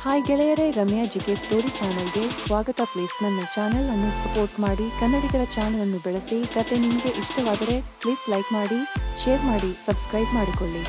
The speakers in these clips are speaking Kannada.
ಹಾಯ್ ಗೆಳೆಯರೇ, ರಮ್ಯಾ ಜಿಕೆ ಸ್ಟೋರಿ ಚಾನೆಲ್ಗೆ ಸ್ವಾಗತ. ಪ್ಲೀಸ್ ನನ್ನ ಚಾನೆಲ್ ಅನ್ನು ಸಪೋರ್ಟ್ ಮಾಡಿ, ಕನ್ನಡಿಗರ ಚಾನೆಲ್ ಅನ್ನು ಬೆಳೆಸಿ. ಕತೆ ನಿಮಗೆ ಇಷ್ಟವಾದರೆ ಪ್ಲೀಸ್ ಲೈಕ್ ಮಾಡಿ, ಶೇರ್ ಮಾಡಿ, ಸಬ್ಸ್ಕ್ರೈಬ್ ಮಾಡಿಕೊಳ್ಳಿ.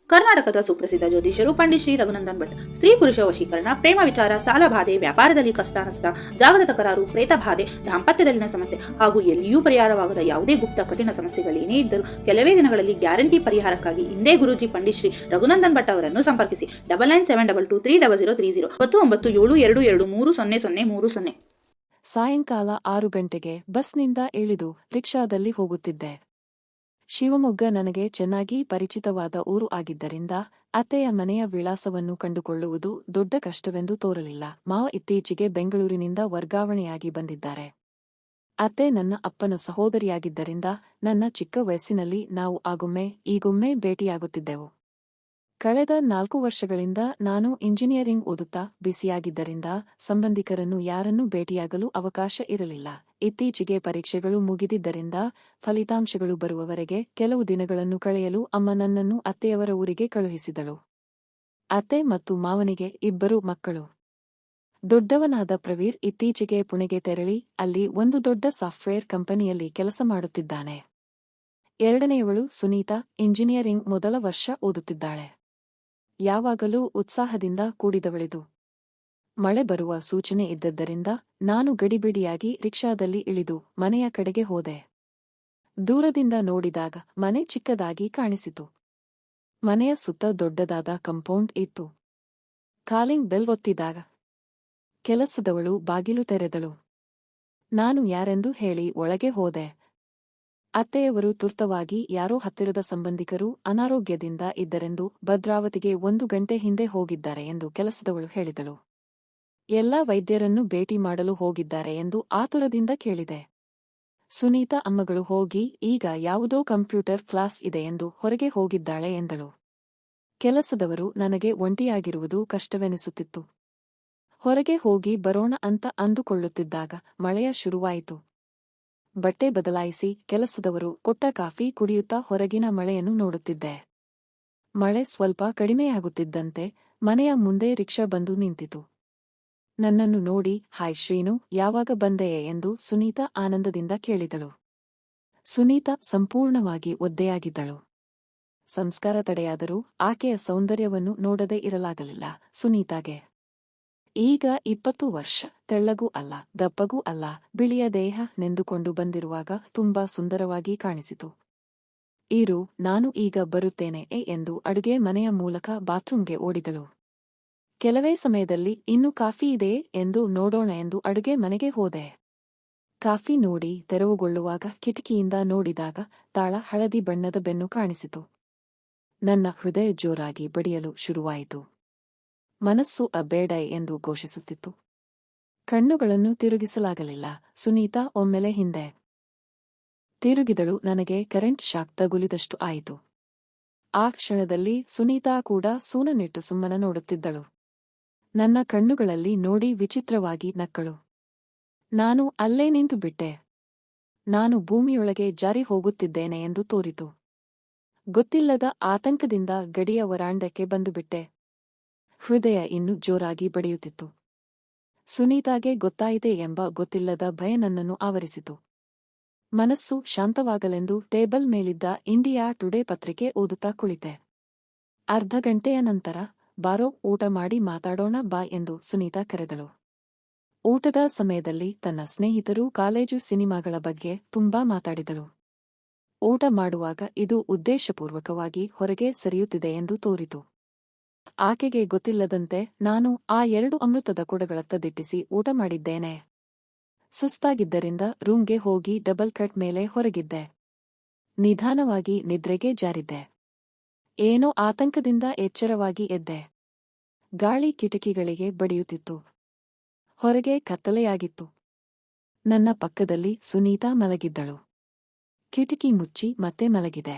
ಕರ್ನಾಟಕದ ಸುಪ್ರಸಿದ್ಧ ಜ್ಯೋತಿಷರು ಪಂಡಿತ್ ಶ್ರೀ ರಘುನಂದನ್ ಭಟ್. ಸ್ತ್ರೀ ಪುರುಷ ವಶೀಕರಣ, ಪ್ರೇಮ ವಿಚಾರ, ಸಾಲ ಬಾಧೆ, ವ್ಯಾಪಾರದಲ್ಲಿ ಕಷ್ಟ ನಷ್ಟ, ಜಾಗದ ತಕರಾರು, ಪ್ರೇತ ಬಾಧೆ, ದಾಂಪತ್ಯದಲ್ಲಿನ ಸಮಸ್ಯೆ ಹಾಗೂ ಎಲ್ಲಿಯೂ ಪರಿಹಾರವಾಗದ ಯಾವುದೇ ಗುಪ್ತ ಕಠಿಣ ಸಮಸ್ಯೆಗಳೇನೇ ಇದ್ದರೂ ಕೆಲವೇ ದಿನಗಳಲ್ಲಿ ಗ್ಯಾರಂಟಿ ಪರಿಹಾರಕ್ಕಾಗಿ ಇಂದೇ ಗುರೂಜಿ ಪಂಡಿತ್ ಶ್ರೀ ರಘುನಂದನ್ ಭಟ್ ಅವರನ್ನು ಸಂಪರ್ಕಿಸಿ. 9972230030 997222303030. ಸಾಯಂಕಾಲ 6 ಗಂಟೆಗೆ ಬಸ್ನಿಂದ ಇಳಿದು ರಿಕ್ಷಾದಲ್ಲಿ ಹೋಗುತ್ತಿದ್ದೆ. ಶಿವಮೊಗ್ಗ ನನಗೆ ಚೆನ್ನಾಗಿ ಪರಿಚಿತವಾದ ಊರು ಆಗಿದ್ದರಿಂದ ಅತ್ತೆಯ ಮನೆಯ ವಿಳಾಸವನ್ನು ಕಂಡುಕೊಳ್ಳುವುದು ದೊಡ್ಡ ಕಷ್ಟವೆಂದು ತೋರಲಿಲ್ಲ. ಮಾವ ಇತ್ತೀಚೆಗೆ ಬೆಂಗಳೂರಿನಿಂದ ವರ್ಗಾವಣೆಯಾಗಿ ಬಂದಿದ್ದಾರೆ. ಅತ್ತೆ ನನ್ನ ಅಪ್ಪನ ಸಹೋದರಿಯಾಗಿದ್ದರಿಂದ ನನ್ನ ಚಿಕ್ಕ ವಯಸ್ಸಿನಲ್ಲಿ ನಾವು ಆಗೊಮ್ಮೆ ಈಗೊಮ್ಮೆ ಭೇಟಿಯಾಗುತ್ತಿದ್ದೆವು. ಕಳೆದ 4 ವರ್ಷಗಳಿಂದ ನಾನು ಇಂಜಿನಿಯರಿಂಗ್ ಓದುತ್ತಾ ಬಿಸಿಯಾಗಿದ್ದರಿಂದ ಸಂಬಂಧಿಕರನ್ನು ಯಾರನ್ನೂ ಭೇಟಿಯಾಗಲು ಅವಕಾಶ ಇರಲಿಲ್ಲ. ಇತ್ತೀಚೆಗೆ ಪರೀಕ್ಷೆಗಳು ಮುಗಿದಿದ್ದರಿಂದ ಫಲಿತಾಂಶಗಳು ಬರುವವರೆಗೆ ಕೆಲವು ದಿನಗಳನ್ನು ಕಳೆಯಲು ಅಮ್ಮ ನನ್ನನ್ನು ಅತ್ತೆಯವರ ಊರಿಗೆ ಕಳುಹಿಸಿದಳು. ಅತ್ತೆ ಮತ್ತು ಮಾವನಿಗೆ 2 ಮಕ್ಕಳು. ದೊಡ್ಡವನಾದ ಪ್ರವೀರ್ ಇತ್ತೀಚೆಗೆ ಪುಣೆಗೆ ತೆರಳಿ ಅಲ್ಲಿ ಒಂದು ದೊಡ್ಡ ಸಾಫ್ಟ್ವೇರ್ ಕಂಪನಿಯಲ್ಲಿ ಕೆಲಸ ಮಾಡುತ್ತಿದ್ದಾನೆ. ಎರಡನೆಯವಳು ಸುನೀತಾ ಇಂಜಿನಿಯರಿಂಗ್ ಮೊದಲ ವರ್ಷ ಓದುತ್ತಿದ್ದಾಳೆ. ಯಾವಾಗಲೂ ಉತ್ಸಾಹದಿಂದ ಕೂಡಿದವಳಿದು. ಮಳೆ ಬರುವ ಸೂಚನೆ ಇದ್ದದ್ದರಿಂದ ನಾನು ಗಡಿಬಿಡಿಯಾಗಿ ರಿಕ್ಷಾದಲ್ಲಿ ಇಳಿದು ಮನೆಯ ಕಡೆಗೆ ಹೋದೆ. ದೂರದಿಂದ ನೋಡಿದಾಗ ಮನೆ ಚಿಕ್ಕದಾಗಿ ಕಾಣಿಸಿತು. ಮನೆಯ ಸುತ್ತ ದೊಡ್ಡದಾದ ಕಂಪೌಂಡ್ ಇತ್ತು. ಕಾಲಿಂಗ್ ಬೆಲ್ ಒತ್ತಿದಾಗ ಕೆಲಸದವಳು ಬಾಗಿಲು ತೆರೆದಳು. ನಾನು ಯಾರೆಂದು ಹೇಳಿ ಒಳಗೆ ಹೋದೆ. ಅತ್ತೆಯವರು ತುರ್ತವಾಗಿ ಯಾರೋ ಹತ್ತಿರದ ಸಂಬಂಧಿಕರು ಅನಾರೋಗ್ಯದಿಂದ ಇದ್ದರೆಂದು ಭದ್ರಾವತಿಗೆ 1 ಗಂಟೆ ಹಿಂದೆ ಹೋಗಿದ್ದಾರೆ ಎಂದು ಕೆಲಸದವಳು ಹೇಳಿದಳು. ಎಲ್ಲ ವೈದ್ಯರನ್ನು ಭೇಟಿ ಮಾಡಲು ಹೋಗಿದ್ದಾರೆ ಎಂದು ಆತುರದಿಂದ ಕೇಳಿದೆ. ಸುನೀತಾ ಅಮ್ಮಗಳು ಹೋಗಿ ಈಗ ಯಾವುದೋ ಕಂಪ್ಯೂಟರ್ ಕ್ಲಾಸ್ ಇದೆ ಎಂದು ಹೊರಗೆ ಹೋಗಿದ್ದಾಳೆ ಎಂದಳು. ಕೆಲಸದವರು ನನಗೆ ಒಂಟಿಯಾಗಿರುವುದು ಕಷ್ಟವೆನಿಸುತ್ತಿತ್ತು. ಹೊರಗೆ ಹೋಗಿ ಬರೋಣ ಅಂತ ಅಂದುಕೊಳ್ಳುತ್ತಿದ್ದಾಗ ಮಳೆಯ ಶುರುವಾಯಿತು. ಬಟ್ಟೆ ಬದಲಾಯಿಸಿ ಕೆಲಸದವರು ಕೊಟ್ಟ ಕಾಫಿ ಕುಡಿಯುತ್ತಾ ಹೊರಗಿನ ಮಳೆಯನ್ನು ನೋಡುತ್ತಿದ್ದೆ. ಮಳೆ ಸ್ವಲ್ಪ ಕಡಿಮೆಯಾಗುತ್ತಿದ್ದಂತೆ ಮನೆಯ ಮುಂದೆ ರಿಕ್ಷಾ ಬಂದು ನಿಂತಿತು. ನನ್ನನ್ನು ನೋಡಿ ಹಾಯ್ ಶ್ರೀನು, ಯಾವಾಗ ಬಂದೆಯೇ ಎಂದು ಸುನೀತಾ ಆನಂದದಿಂದ ಕೇಳಿದಳು. ಸುನೀತಾ ಸಂಪೂರ್ಣವಾಗಿ ಒದ್ದೆಯಾಗಿದ್ದಳು. ಸಂಸ್ಕಾರ ತಡೆಯಾದರೂ ಆಕೆಯ ಸೌಂದರ್ಯವನ್ನು ನೋಡದೇ ಇರಲಾಗಲಿಲ್ಲ ಸುನೀತಾಗೆ. ಈಗ 20 ವರ್ಷ, ತೆಳ್ಳಗೂ ಅಲ್ಲ ದಪ್ಪಗೂ ಅಲ್ಲ, ಬಿಳಿಯ ದೇಹ ನೆಂದುಕೊಂಡು ಬಂದಿರುವಾಗ ತುಂಬಾ ಸುಂದರವಾಗಿ ಕಾಣಿಸಿತು. ಇರು, ನಾನು ಈಗ ಬರುತ್ತೇನೆ ಎಂದು ಅಡುಗೆ ಮನೆಯ ಮೂಲಕ ಬಾತ್ರೂಂಗೆ ಓಡಿದಳು. ಕೆಲವೇ ಸಮಯದಲ್ಲಿ ಇನ್ನು ಕಾಫಿ ಇದೆಯೇ ಎಂದು ನೋಡೋಣ ಎಂದು ಅಡುಗೆ ಮನೆಗೆ ಹೋದೆ. ಕಾಫಿ ನೋಡಿ ತೆರವುಗೊಳ್ಳುವಾಗ ಕಿಟಕಿಯಿಂದ ನೋಡಿದಾಗ ತಾಳ ಹಳದಿ ಬಣ್ಣದ ಬೆನ್ನು ಕಾಣಿಸಿತು. ನನ್ನ ಹೃದಯ ಜೋರಾಗಿ ಬಡಿಯಲು ಶುರುವಾಯಿತು. ಮನಸ್ಸು ಅಬೇಡ ಎಂದು ಘೋಷಿಸುತ್ತಿತ್ತು. ಕಣ್ಣುಗಳನ್ನು ತಿರುಗಿಸಲಾಗಲಿಲ್ಲ. ಸುನೀತಾ ಒಮ್ಮೆಲೆ ಹಿಂದೆ ತಿರುಗಿದಳು. ನನಗೆ ಕರೆಂಟ್ ಶಾಕ್ ತಗುಲಿದಷ್ಟು ಆಯಿತು. ಆ ಕ್ಷಣದಲ್ಲಿ ಸುನೀತಾ ಕೂಡ ಸೂನನಿಟ್ಟು ಸುಮ್ಮನ ನೋಡುತ್ತಿದ್ದಳು. ನನ್ನ ಕಣ್ಣುಗಳಲ್ಲಿ ನೋಡಿ ವಿಚಿತ್ರವಾಗಿ ನಕ್ಕಳು. ನಾನು ಅಲ್ಲೇ ನಿಂತು ಬಿಟ್ಟೆ. ನಾನು ಭೂಮಿಯೊಳಗೆ ಜಾರಿ ಹೋಗುತ್ತಿದ್ದೇನೆ ಎಂದು ತೋರಿತು. ಗೊತ್ತಿಲ್ಲದ ಆತಂಕದಿಂದ ಗಡಿಯ ವರಾಂಡಕ್ಕೆ ಬಂದುಬಿಟ್ಟೆ. ಹೃದಯ ಇನ್ನೂ ಜೋರಾಗಿ ಬಡಿಯುತ್ತಿತ್ತು. ಸುನೀತಾಗೆ ಗೊತ್ತಾಯಿತೆ ಎಂಬ ಗೊತ್ತಿಲ್ಲದ ಭಯ ನನ್ನನ್ನು ಆವರಿಸಿತು. ಮನಸ್ಸು ಶಾಂತವಾಗಲೆಂದು ಟೇಬಲ್ ಮೇಲಿದ್ದ ಇಂಡಿಯಾ ಟುಡೇ ಪತ್ರಿಕೆ ಓದುತ್ತಾ ಕುಳಿತೆ. ಅರ್ಧ ಗಂಟೆಯ ನಂತರ ಬಾರೋ, ಊಟ ಮಾಡಿ ಮಾತಾಡೋಣ ಬಾ ಎಂದು ಸುನೀತಾ ಕರೆದಳು. ಊಟದ ಸಮಯದಲ್ಲಿ ತನ್ನ ಸ್ನೇಹಿತರು ಕಾಲೇಜು ಸಿನಿಮಾಗಳ ಬಗ್ಗೆ ತುಂಬಾ ಮಾತಾಡಿದಳು. ಊಟ ಮಾಡುವಾಗ ಇದು ಉದ್ದೇಶಪೂರ್ವಕವಾಗಿ ಹೊರಗೆ ಸರಿಯುತ್ತಿದೆ ಎಂದು ತೋರಿತು. ಆಕೆಗೆ ಗೊತ್ತಿಲ್ಲದಂತೆ ನಾನು ಆ 2 ಅಮೃತದ ಕೊಡಗಳತ್ತ ದಿಟ್ಟಿಸಿ ಊಟ ಮಾಡಿದ್ದೇನೆ. ಸುಸ್ತಾಗಿದ್ದರಿಂದ ರೂಮ್ಗೆ ಹೋಗಿ ಡಬಲ್ ಕಟ್ ಮೇಲೆ ಹೊರಗಿದ್ದೆ. ನಿಧಾನವಾಗಿ ನಿದ್ರೆಗೆ ಜಾರಿದ್ದೆ. ಏನೋ ಆತಂಕದಿಂದ ಎಚ್ಚರವಾಗಿ ಎದ್ದೆ. ಗಾಳಿ ಕಿಟಕಿಗಳಿಗೆ ಬಡಿಯುತ್ತಿತ್ತು. ಹೊರಗೆ ಕತ್ತಲೆಯಾಗಿತ್ತು. ನನ್ನ ಪಕ್ಕದಲ್ಲಿ ಸುನೀತಾ ಮಲಗಿದ್ದಳು. ಕಿಟಕಿ ಮುಚ್ಚಿ ಮತ್ತೆ ಮಲಗಿದೆ.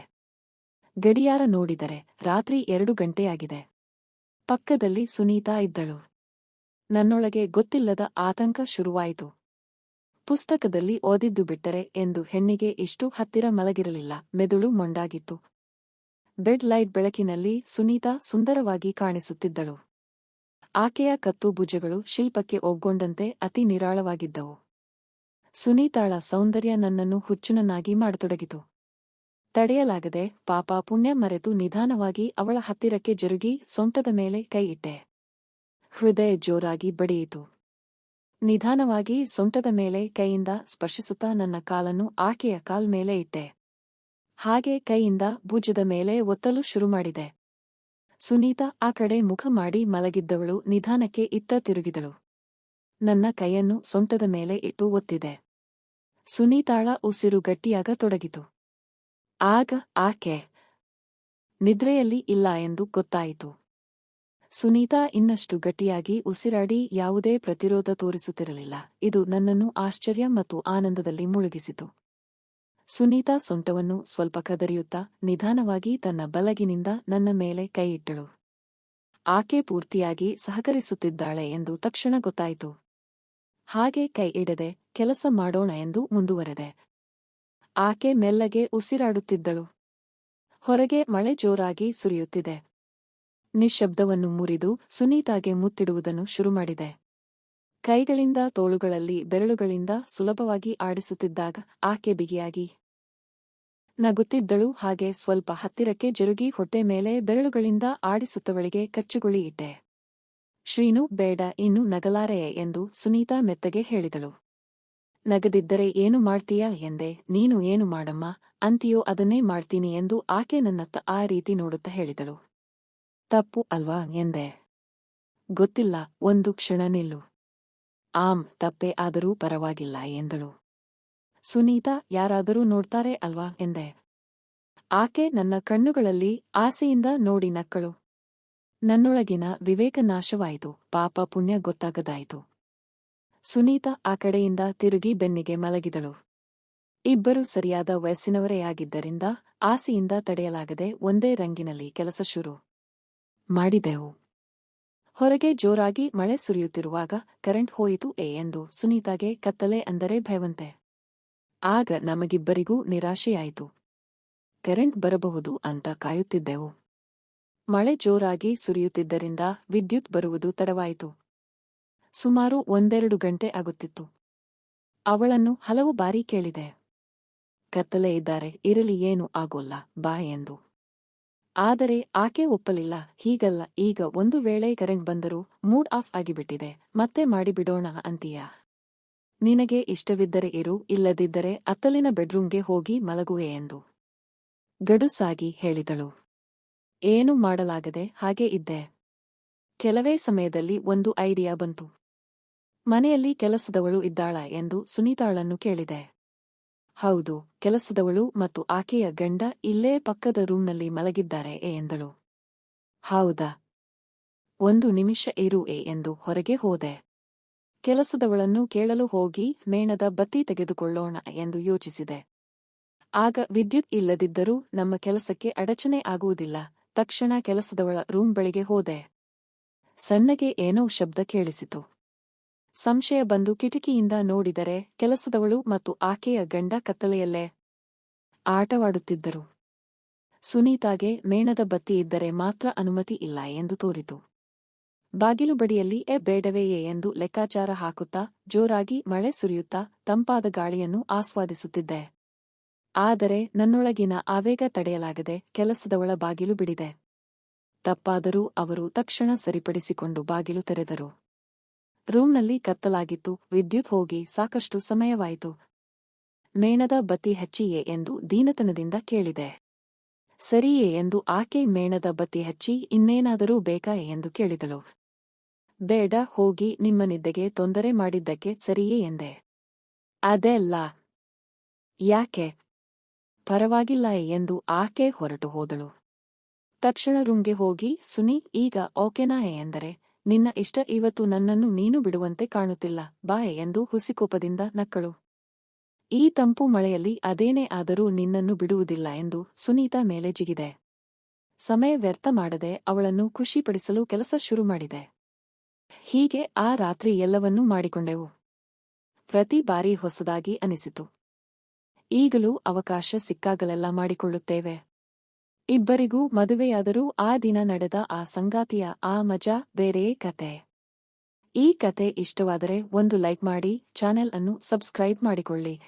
ಗಡಿಯಾರ ನೋಡಿದರೆ ರಾತ್ರಿ 2 ಗಂಟೆಯಾಗಿದೆ. ಪಕ್ಕದಲ್ಲಿ ಸುನೀತಾ ಇದ್ದಳು. ನನ್ನೊಳಗೆ ಗೊತ್ತಿಲ್ಲದ ಆತಂಕ ಶುರುವಾಯಿತು. ಪುಸ್ತಕದಲ್ಲಿ ಓದಿದ್ದು ಬಿಟ್ಟರೆ ಎಂದು ಹೆಣ್ಣಿಗೆ ಇಷ್ಟು ಹತ್ತಿರ ಮಲಗಿರಲಿಲ್ಲ. ಮೆದುಳು ಮೊಂಡಾಗಿತ್ತು. ಬೆಡ್ ಲೈಟ್ ಬೆಳಕಿನಲ್ಲಿ ಸುನೀತಾ ಸುಂದರವಾಗಿ ಕಾಣಿಸುತ್ತಿದ್ದಳು. ಆಕೆಯ ಕತ್ತು ಭುಜಗಳು ಶಿಲ್ಪಕ್ಕೆ ಒಗ್ಗೊಂಡಂತೆ ಅತಿ ನಿರಾಳವಾಗಿದ್ದವು. ಸುನೀತಾಳ ಸೌಂದರ್ಯ ನನ್ನನ್ನು ಹುಚ್ಚುನನ್ನಾಗಿ ಮಾಡತೊಡಗಿತು. ತಡೆಯಲಾಗದೆ ಪಾಪ ಪುಣ್ಯ ಮರೆತು ನಿಧಾನವಾಗಿ ಅವಳ ಹತ್ತಿರಕ್ಕೆ ಜರುಗಿ ಸೊಂಟದ ಮೇಲೆ ಕೈ ಇಟ್ಟೆ. ಹೃದಯ ಜೋರಾಗಿ ಬಡಿಯಿತು. ನಿಧಾನವಾಗಿ ಸೊಂಟದ ಮೇಲೆ ಕೈಯಿಂದ ಸ್ಪರ್ಶಿಸುತ್ತಾ ನನ್ನ ಕಾಲನ್ನು ಆಕೆಯ ಮೇಲೆ ಇಟ್ಟೆ. ಹಾಗೆ ಕೈಯಿಂದ ಭುಜದ ಮೇಲೆ ಒತ್ತಲು ಶುರುಮಾಡಿದೆ. ಸುನೀತಾ ಆ ಕಡೆ ಮುಖ ಮಾಡಿ ಮಲಗಿದ್ದವಳು ನಿಧಾನಕ್ಕೆ ಇತ್ತ ತಿರುಗಿದಳು. ನನ್ನ ಕೈಯನ್ನು ಸೊಂಟದ ಮೇಲೆ ಇಟ್ಟು ಒತ್ತಿದೆ. ಸುನೀತಾಳ ಉಸಿರು ಗಟ್ಟಿಯಾಗತೊಡಗಿತು. ಆಗ ಆಕೆ ನಿದ್ರೆಯಲ್ಲಿ ಇಲ್ಲ ಎಂದು ಗೊತ್ತಾಯಿತು. ಸುನೀತಾ ಇನ್ನಷ್ಟು ಗಟ್ಟಿಯಾಗಿ ಉಸಿರಾಡಿ ಯಾವುದೇ ಪ್ರತಿರೋಧ ತೋರಿಸುತ್ತಿರಲಿಲ್ಲ. ಇದು ನನ್ನನ್ನು ಆಶ್ಚರ್ಯ ಮತ್ತು ಆನಂದದಲ್ಲಿ ಮುಳುಗಿಸಿತು. ಸುನೀತಾ ಸೊಂಟವನ್ನು ಸ್ವಲ್ಪ ಕದರಿಯುತ್ತಾ ನಿಧಾನವಾಗಿ ತನ್ನ ಬಲಗಿನಿಂದ ನನ್ನ ಮೇಲೆ ಕೈಯಿಟ್ಟಳು. ಆಕೆ ಪೂರ್ತಿಯಾಗಿ ಸಹಕರಿಸುತ್ತಿದ್ದಾಳೆ ಎಂದು ತಕ್ಷಣ ಗೊತ್ತಾಯಿತು. ಹಾಗೆ ಕೈ ಇಡದೆ ಕೆಲಸ ಮಾಡೋಣ ಎಂದು ಮುಂದುವರೆದೆ. ಆಕೆ ಮೆಲ್ಲಗೆ ಉಸಿರಾಡುತ್ತಿದ್ದಳು. ಹೊರಗೆ ಮಳೆ ಜೋರಾಗಿ ಸುರಿಯುತ್ತಿದೆ. ನಿಶ್ಶಬ್ದವನ್ನು ಮುರಿದು ಸುನೀತಾಗೆ ಮುತ್ತಿಡುವುದನ್ನು ಶುರುಮಾಡಿದೆ. ಕೈಗಳಿಂದ ತೋಳುಗಳಲ್ಲಿ ಬೆರಳುಗಳಿಂದ ಸುಲಭವಾಗಿ ಆಡಿಸುತ್ತಿದ್ದಾಗ ಆಕೆ ಬಿಗಿಯಾಗಿ ನಗುತ್ತಿದ್ದಳು. ಹಾಗೆ ಸ್ವಲ್ಪ ಹತ್ತಿರಕ್ಕೆ ಜರುಗಿ ಹೊಟ್ಟೆ ಮೇಲೆ ಬೆರಳುಗಳಿಂದ ಆಡಿಸುತ್ತವಳಿಗೆ ಕಚ್ಚುಗುಳಿ ಇಟ್ಟೆ. ಶ್ರೀನು, ಬೇಡ, ಇನ್ನು ನಗಲಾರೆಯೇ ಎಂದು ಸುನೀತಾ ಮೆತ್ತಗೆ ಹೇಳಿದಳು. ನಗದಿದ್ದರೆ ಏನು ಮಾಡ್ತೀಯಾ ಎಂದೆ. ನೀನು ಏನು ಮಾಡಮ್ಮ ಅಂತೀಯೋ ಅದನ್ನೇ ಮಾಡ್ತೀನಿ ಎಂದು ಆಕೆ ನನ್ನತ್ತ ಆ ರೀತಿ ನೋಡುತ್ತಾ ಹೇಳಿದಳು. ತಪ್ಪು ಅಲ್ವಾ ಎಂದೆ. ಗೊತ್ತಿಲ್ಲ, ಒಂದು ಕ್ಷಣ ನಿಲ್ಲು. ತಪ್ಪೇ ಆದರೂ ಪರವಾಗಿಲ್ಲ ಎಂದಳು. ಸುನೀತಾ, ಯಾರಾದರೂ ನೋಡ್ತಾರೆ ಅಲ್ವಾ ಎಂದೆ. ಆಕೆ ನನ್ನ ಕಣ್ಣುಗಳಲ್ಲಿ ಆಸೆಯಿಂದ ನೋಡಿ ನಕ್ಕಳು. ನನ್ನೊಳಗಿನ ವಿವೇಕ ನಾಶವಾಯಿತು. ಪಾಪ ಪುಣ್ಯ ಗೊತ್ತಾಗದಾಯಿತು. ಸುನೀತಾ ಆ ಕಡೆಯಿಂದ ತಿರುಗಿ ಬೆನ್ನಿಗೆ ಮಲಗಿದಳು. ಇಬ್ಬರು ಸರಿಯಾದ ವಯಸ್ಸಿನವರೇ ಆಗಿದ್ದರಿಂದ ಆಸೆಯಿಂದ ತಡೆಯಲಾಗದೆ ಒಂದೇ ರಂಗಿನಲ್ಲಿ ಕೆಲಸ ಶುರು ಮಾಡಿದೆವು. ಹೊರಗೆ ಜೋರಾಗಿ ಮಳೆ ಸುರಿಯುತ್ತಿರುವಾಗ ಕರೆಂಟ್ ಹೋಯಿತು ಎಂದು ಸುನೀತಾಗೆ ಕತ್ತಲೆ ಅಂದರೆ ಭಯವಂತೆ. ಆಗ ನಮಗಿಬ್ಬರಿಗೂ ನಿರಾಶೆಯಾಯಿತು. ಕರೆಂಟ್ ಬರಬಹುದು ಅಂತ ಕಾಯುತ್ತಿದ್ದೆವು. ಮಳೆ ಜೋರಾಗಿ ಸುರಿಯುತ್ತಿದ್ದರಿಂದ ವಿದ್ಯುತ್ ಬರುವುದು ತಡವಾಯಿತು. ಸುಮಾರು 1-2 ಗಂಟೆ ಆಗುತ್ತಿತ್ತು. ಅವಳನ್ನು ಹಲವು ಬಾರಿ ಕೇಳಿದೆ. ಕತ್ತಲೆ ಇದ್ದಾರೆ, ಇರಲಿ, ಏನು ಆಗೋಲ್ಲ, ಬಾ ಎಂದು. ಆದರೆ ಆಕೆ ಒಪ್ಪಲಿಲ್ಲ. ಹೀಗಲ್ಲ, ಈಗ ಒಂದು ವೇಳೆ ಕರೆಂಟ್ ಬಂದರೂ ಮೂಡ್ ಆಫ್ ಆಗಿಬಿಟ್ಟಿದೆ, ಮತ್ತೆ ಮಾಡಿಬಿಡೋಣ ಅಂತೀಯಾ? ನಿನಗೆ ಇಷ್ಟವಿದ್ದರೆ ಇರು, ಇಲ್ಲದಿದ್ದರೆ ಅತ್ತಲಿನ ಬೆಡ್ರೂಮ್ಗೆ ಹೋಗಿ ಮಲಗುವೆ ಎಂದು ಗಡುಸಾಗಿ ಹೇಳಿದಳು. ಏನು ಮಾಡಲಾಗದೆ ಹಾಗೆ ಇದ್ದೆ. ಕೆಲವೇ ಸಮಯದಲ್ಲಿ ಒಂದು ಐಡಿಯಾ ಬಂತು. ಮನೆಯಲ್ಲಿ ಕೆಲಸದವಳು ಇದ್ದಾಳಾ ಎಂದು ಸುನೀತಾಳನ್ನು ಕೇಳಿದೆ. ಹೌದು, ಕೆಲಸದವಳು ಮತ್ತು ಆಕೆಯ ಗಂಡ ಇಲ್ಲೇ ಪಕ್ಕದ ರೂಮ್ನಲ್ಲಿ ಮಲಗಿದ್ದಾರೆ ಎಂದಳು. ಹೌದಾ? 1 ನಿಮಿಷ ಇರು ಎಂದು ಹೊರಗೆ ಹೋದೆ. ಕೆಲಸದವಳನ್ನು ಕೇಳಲು ಹೋಗಿ ಮೇಣದ ಬತ್ತಿ ತೆಗೆದುಕೊಳ್ಳೋಣ ಎಂದು ಯೋಚಿಸಿದೆ. ಆಗ ವಿದ್ಯುತ್ ಇಲ್ಲದಿದ್ದರೂ ನಮ್ಮ ಕೆಲಸಕ್ಕೆ ಅಡಚಣೆ ಆಗುವುದಿಲ್ಲ. ತಕ್ಷಣ ಕೆಲಸದವಳ ರೂಮ್ ಬಳಿಗೆ ಹೋದೆ. ಸಣ್ಣಗೆ ಏನೋ ಶಬ್ದ ಕೇಳಿಸಿತು. ಸಂಶಯ ಬಂದು ಕಿಟಕಿಯಿಂದ ನೋಡಿದರೆ ಕೆಲಸದವಳು ಮತ್ತು ಆಕೆಯ ಗಂಡ ಕತ್ತಲೆಯಲ್ಲೇ ಆಟವಾಡುತ್ತಿದ್ದರು. ಸುನೀತಾಗೆ ಮೇಣದ ಬತ್ತಿ ಇದ್ದರೆ ಮಾತ್ರ ಅನುಮತಿ ಇಲ್ಲ ಎಂದು ತೋರಿತು. ಬಾಗಿಲು ಬಡಿಯಲ್ಲಿ ಬೇಡವೆಯೇ ಎಂದು ಲೆಕ್ಕಾಚಾರ ಹಾಕುತ್ತಾ ಜೋರಾಗಿ ಮಳೆ ಸುರಿಯುತ್ತಾ ತಂಪಾದ ಗಾಳಿಯನ್ನು ಆಸ್ವಾದಿಸುತ್ತಿದ್ದೆ. ಆದರೆ ನನ್ನೊಳಗಿನ ಆವೇಗ ತಡೆಯಲಾಗದೆ ಕೆಲಸದವಳ ಬಾಗಿಲು ಬಿಡಿದೆ. ತಪ್ಪಾದರೂ ಅವರು ತಕ್ಷಣ ಸರಿಪಡಿಸಿಕೊಂಡು ಬಾಗಿಲು ತೆರೆದರು. ರೂಮ್ನಲ್ಲಿ ಕತ್ತಲಾಗಿತ್ತು. ವಿದ್ಯುತ್ ಹೋಗಿ ಸಾಕಷ್ಟು ಸಮಯವಾಯಿತು. ಮೇಣದ ಬತ್ತಿ ಹಚ್ಚಿಯೇ ಎಂದು ದೀನತನದಿಂದ ಕೇಳಿದೆ. ಸರಿಯೇ ಎಂದು ಆಕೆ ಮೇಣದ ಬತ್ತಿ ಹಚ್ಚಿ ಇನ್ನೇನಾದರೂ ಬೇಕಾ ಎಂದು ಕೇಳಿದಳು. ಬೇಡ, ಹೋಗಿ ನಿಮ್ಮ ನಿದ್ದೆಗೆ ತೊಂದರೆ ಮಾಡಿದ್ದಕ್ಕೆ ಸರಿಯೇ ಎಂದೆ. ಅದೆಲ್ಲ ಯಾಕೆ? ಪರವಾಗಿಲ್ಲ ಎಂದು ಆಕೆ ಹೊರಟು ಹೋದಳು. ತಕ್ಷಣ ರೂಮ್ಗೆ ಹೋಗಿ, ಸುನಿ, ಈಗ ಓಕೆನಾ ಎಂದರೆ, ನಿನ್ನ ಇಷ್ಟ, ಇವತ್ತು ನನ್ನನ್ನು ನೀನು ಬಿಡುವಂತೆ ಕಾಣುತ್ತಿಲ್ಲ, ಬಾ ಎಂದು ಹುಸಿಕೋಪದಿಂದ ನಕ್ಕಳು. ಈ ತಂಪು ಮಳೆಯಲ್ಲಿ ಅದೇನೇ ಆದರೂ ನಿನ್ನನ್ನು ಬಿಡುವುದಿಲ್ಲ ಎಂದು ಸುನೀತಾ ಮೇಲೆ ಜಿಗಿದೆ. ಸಮಯ ವ್ಯರ್ಥ ಮಾಡದೆ ಅವಳನ್ನು ಖುಷಿಪಡಿಸಲು ಕೆಲಸ ಶುರು ಮಾಡಿದೆ. ಹೀಗೆ ಆ ರಾತ್ರಿ ಎಲ್ಲವನ್ನೂ ಮಾಡಿಕೊಂಡೆವು. ಪ್ರತಿ ಬಾರಿ ಹೊಸದಾಗಿ ಅನಿಸಿತು. ಈಗಲೂ ಅವಕಾಶ ಸಿಕ್ಕಾಗಲೆಲ್ಲ ಮಾಡಿಕೊಳ್ಳುತ್ತೇವೆ. ಇಬ್ಬರಿಗೂ ಮದುವೆಯಾದರೂ ಆ ದಿನ ನಡೆದ ಆ ಸಂಗಾತಿಯ ಆ ಮಜಾ ಬೇರೆಯೇ ಕತೆ. ಈ ಕತೆ ಇಷ್ಟವಾದರೆ ಒಂದು ಲೈಕ್ ಮಾಡಿ, ಚಾನೆಲ್ ಅನ್ನು ಸಬ್ಸ್ಕ್ರೈಬ್ ಮಾಡಿಕೊಳ್ಳಿ.